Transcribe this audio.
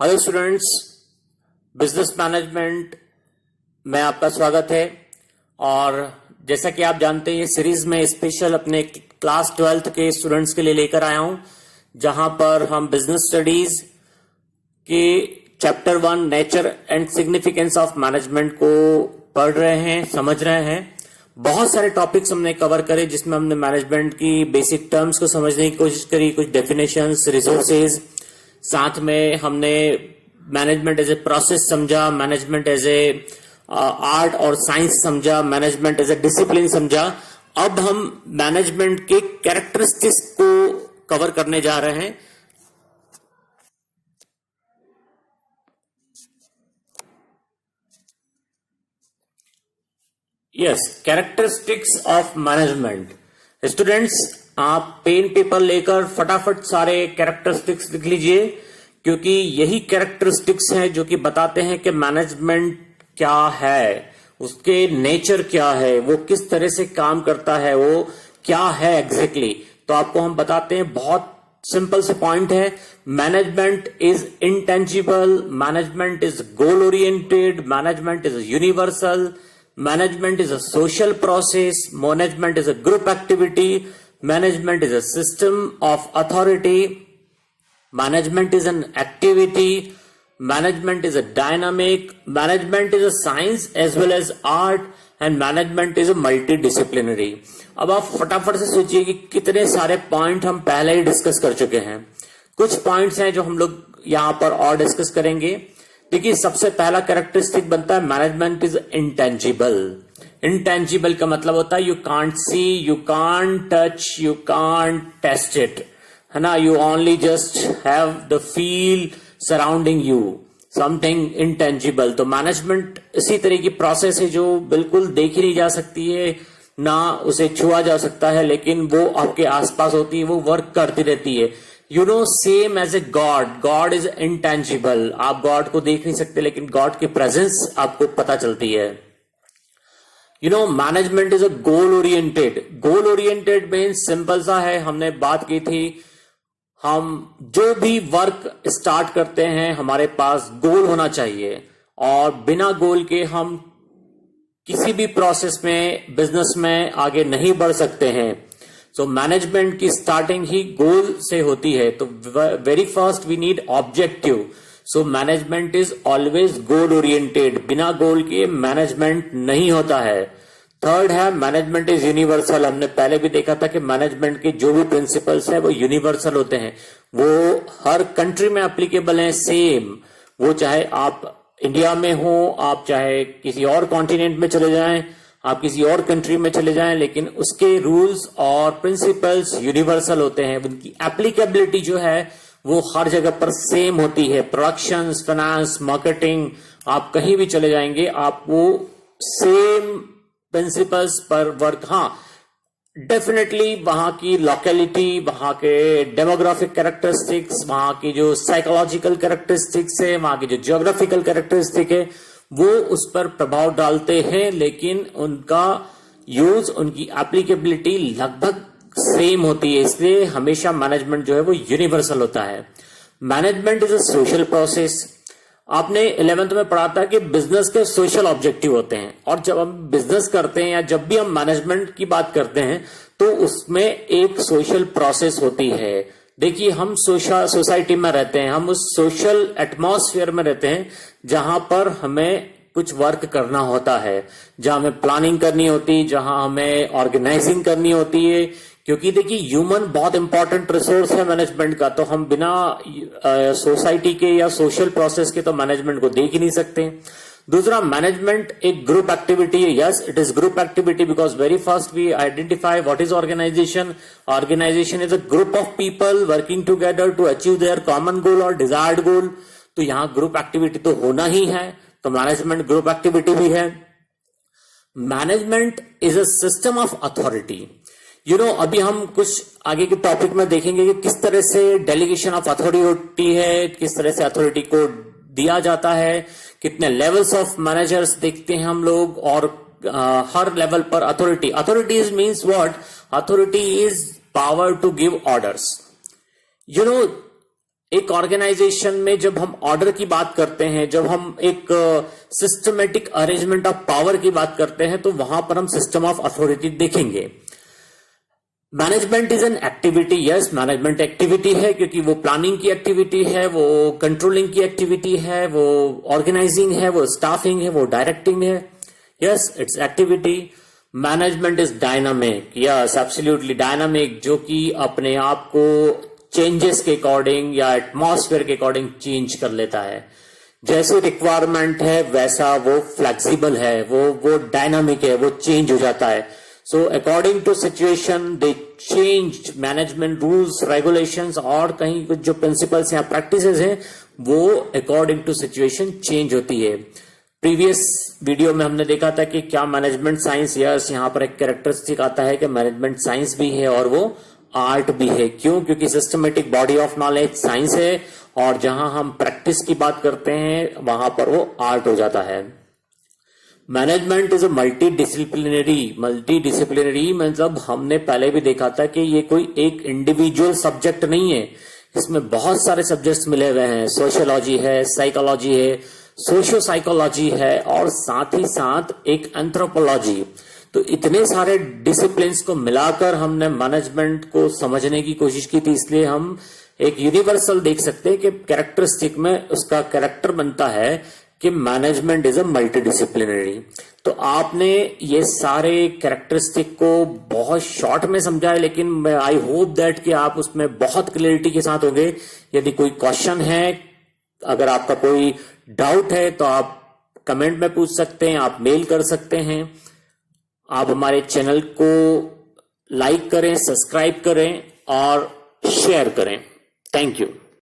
Hello students, business management में आपका स्वागत है। और जैसा कि आप जानते हैं, ये सीरीज में स्पेशल अपने क्लास 12th के स्टूडेंट्स के लिए लेकर आया हूं, जहां पर हम बिजनेस स्टडीज के chapter 1 nature and significance of management को पढ़ रहे हैं, समझ रहे हैं। बहुत सारे टॉपिक्स हमने कवर करे, जिसमें हमने मैनेजमेंट की बेसिक टर्म्स को समझने की कोशिश करी, कुछ डेफिनेशंस, रिसोर्सेज, साथ में हमने मैनेजमेंट एज ए प्रोसेस समझा, मैनेजमेंट एज ए आर्ट और साइंस समझा, मैनेजमेंट एज ए डिसिप्लिन समझा। अब हम मैनेजमेंट के कैरेक्टरिस्टिक्स को कवर करने जा रहे हैं। Yes, characteristics of management. Students, आप पेन पेपर लेकर फटाफट सारे कैरेक्टरिस्टिक्स लिख लीजिए, क्योंकि यही कैरेक्टरिस्टिक्स हैं जो कि बताते हैं कि मैनेजमेंट क्या है, उसके नेचर क्या है, वो किस तरह से काम करता है, वो क्या है एग्जैक्टली। तो आपको हम बताते हैं, बहुत सिंपल से पॉइंट है। Management is intangible, management is goal oriented, management is universal, management is a social process, management is a group activity, management is a system of authority, management is an activity, management is a dynamic, management is a science as well as art, and management is a multidisciplinary। अब आप फटाफट से सोचिए कि कितने सारे point हम पहले ही डिस्कस कर चुके हैं। कुछ पॉइंट्स हैं जो हम लोग यहां पर और डिस्कस करेंगे। देखिए, सबसे पहला कैरेक्टरिस्टिक बनता है मैनेजमेंट इज इंटेंजिबल। इंटेंजिबल का मतलब होता है you can't see, you can't touch, you can't taste it, है ना। You only just have the feel surrounding you, something intangible. तो मैनेजमेंट इसी तरह की प्रोसेस है जो बिल्कुल देखी नहीं जा सकती है, ना उसे छुआ जा सकता है, लेकिन वो आपके आसपास होती है, वो वर्क करती रहती है। You know, same as a God, God is intangible. आप गॉड को देख नहीं सकते, लेकिन गॉड की प्रेजेंस आपको पता चलती है। You no, management is a goal oriented. Goal oriented means simple सा है, हमने बात की थी, हम जो भी वर्क स्टार्ट करते हैं हमारे पास गोल होना चाहिए, और बिना गोल के हम किसी भी प्रोसेस में, बिजनेस में आगे नहीं बढ़ सकते हैं। सो मैनेजमेंट की स्टार्टिंग ही गोल से होती है। तो very first we need objective. So management is always goal oriented. बिना गोल के मैनेजमेंट नहीं होता है। थर्ड है मैनेजमेंट इज यूनिवर्सल। हमने पहले भी देखा था कि मैनेजमेंट के जो भी प्रिंसिपल्स है वो यूनिवर्सल होते हैं, वो हर कंट्री में एप्लीकेबल है, सेम। वो चाहे आप इंडिया में हो, आप चाहे किसी और कॉन्टिनेंट में चले जाएं, आप किसी और कंट्री में चले जाएं, लेकिन उसके रूल्स और प्रिंसिपल्स यूनिवर्सल होते हैं। उनकी एप्लीकेबिलिटी जो है वो हर जगह पर सेम होती है। प्रोडक्शन, फाइनेंस, मार्केटिंग, आप कहीं भी चले जाएंगे, आप वो सेम प्रिंसिपल्स पर वर्क। हाँ, डेफिनेटली वहां की लोकेलिटी, वहां के डेमोग्राफिक कैरेक्टरिस्टिक्स, वहां की जो साइकोलॉजिकल कैरेक्टरिस्टिक्स है, वहां की जो जियोग्राफिकल कैरेक्टरिस्टिक है, वो उस पर प्रभाव डालते हैं, लेकिन उनका यूज, उनकी एप्लीकेबिलिटी लगभग सेम होती है। इसलिए हमेशा मैनेजमेंट जो है वो यूनिवर्सल होता है। Management is a social process. आपने 11th में पढ़ा था कि बिजनेस के सोशल ऑब्जेक्टिव होते हैं, और जब हम बिजनेस करते हैं या जब भी हम मैनेजमेंट की बात करते हैं तो उसमें एक सोशल प्रोसेस होती है। देखिए, हम सोसाइटी में रहते हैं, हम उस सोशल एटमॉस्फेयर में रहते हैं जहां पर हमें कुछ वर्क करना होता है, जहां हमें प्लानिंग करनी होती है, जहां हमें ऑर्गेनाइजिंग करनी होती है। क्योंकि देखिए, ह्यूमन बहुत इंपॉर्टेंट रिसोर्स है मैनेजमेंट का, तो हम बिना सोसाइटी के या सोशल प्रोसेस के तो मैनेजमेंट को देख ही नहीं सकते। दूसरा, मैनेजमेंट एक ग्रुप एक्टिविटी है। Yes, it is group activity because very first we identify what is organization. Organization is a group of people working together to achieve their common goal और डिजायर्ड गोल। तो यहां ग्रुप एक्टिविटी तो होना ही है, तो management group activity भी है। Management is a system of authority. You know, अभी हम कुछ आगे के टॉपिक में देखेंगे कि किस तरह से डेलीगेशन ऑफ अथॉरिटी होती है, किस तरह से अथॉरिटी को दिया जाता है, कितने लेवल्स ऑफ मैनेजर्स देखते हैं हम लोग, और हर लेवल पर authority. Authorities means what? Authority is power to give orders. You know, एक ऑर्गेनाइजेशन में जब हम ऑर्डर की बात करते हैं, जब हम एक सिस्टमेटिक अरेंजमेंट ऑफ पावर की बात करते हैं, तो वहां पर हम सिस्टम ऑफ अथॉरिटी देखेंगे। Management is an activity, yes management activity है, क्योंकि वो प्लानिंग की एक्टिविटी है, वो कंट्रोलिंग की एक्टिविटी है, वो ऑर्गेनाइजिंग है, वो स्टाफिंग है, वो डायरेक्टिंग है, yes it's activity. Management is dynamic, yes absolutely dynamic, जो कि अपने आप को चेंजेस के अकॉर्डिंग या एटमॉस्फेयर के अकॉर्डिंग चेंज कर लेता है। जैसे रिक्वायरमेंट है वैसा वो फ्लेक्सिबल है, वो डायनामिक है, वो चेंज हो जाता है। So according to situation they change management rules regulations, और कहीं कुछ जो प्रिंसिपल्स या प्रैक्टिसेस हैं वो अकॉर्डिंग टू सिचुएशन चेंज होती है। प्रीवियस वीडियो में हमने देखा था कि क्या मैनेजमेंट साइंस, यस यहाँ पर एक कैरेक्टरिस्टिक आता है कि मैनेजमेंट साइंस भी है और वो आर्ट भी है। क्यों? क्योंकि systematic body of knowledge science है, और जहां हम प्रैक्टिस की बात करते हैं वहां पर वो आर्ट हो जाता है। Management is a multi disciplinary मतलब हमने पहले भी देखा था कि ये कोई एक इंडिविजुअल सब्जेक्ट नहीं है, इसमें बहुत सारे सब्जेक्ट्स मिले हुए हैं। सोशियोलॉजी है, साइकोलॉजी है, सोशियो साइकोलॉजी है, और साथ ही साथ एक एंथ्रोपोलॉजी। तो इतने सारे डिसिप्लिन्स को मिलाकर हमने मैनेजमेंट को समझने की कोशिश की थी, इसलिए हम एक यूनिवर्सल देख सकते हैं कि कैरेक्टरिस्टिक में उसका कैरेक्टर बनता है कि management is a multi disciplinary. तो आपने ये सारे कैरेक्टरिस्टिक को बहुत शॉर्ट में समझा है, लेकिन आई होप दैट कि आप उसमें बहुत क्लियरिटी के साथ होंगे। यदि कोई क्वेश्चन है, अगर आपका कोई डाउट है तो आप कमेंट में पूछ सकते हैं, आप मेल कर सकते हैं। आप हमारे चैनल को लाइक करें, सब्सक्राइब करें और शेयर करें। Thank you.